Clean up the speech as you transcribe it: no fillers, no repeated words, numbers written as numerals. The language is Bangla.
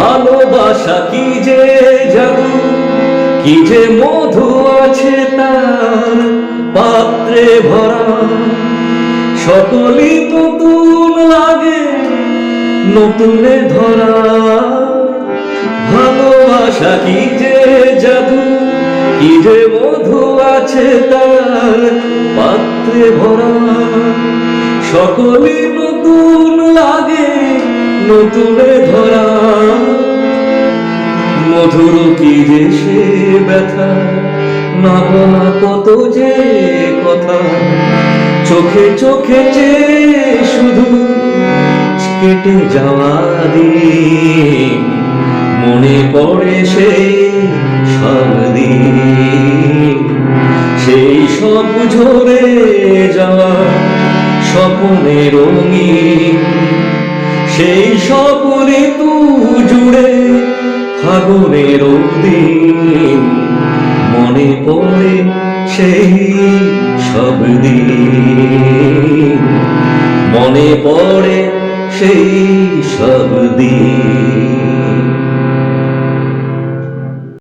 ভালোবাসা কি যে জাদু, কি যে মধু আছে তার পাত্রে ভরা। সকলই নতুন লাগে নতুনে ধরা। ভালোবাসা কি যে জাদু, কি যে মধু আছে তার পাত্রে ভরা। সকলই নতুন লাগে নতুনে ধরা। মধুর কি যে সে ব্যথা, না বলা কত যে কথা। চোখে চোখে চেয়ে শুধু কেটে যাওয়া দিন, মনে পড়ে সেই সব দিন। সেই সব ঝরে যাওয়া স্বপ্নে রঙিন, সেই সব ঋতু জুড়ে ফাগুনের দিন। মনে পড়ে সেই সব দিন, মনে পড়ে সেই সব দিন।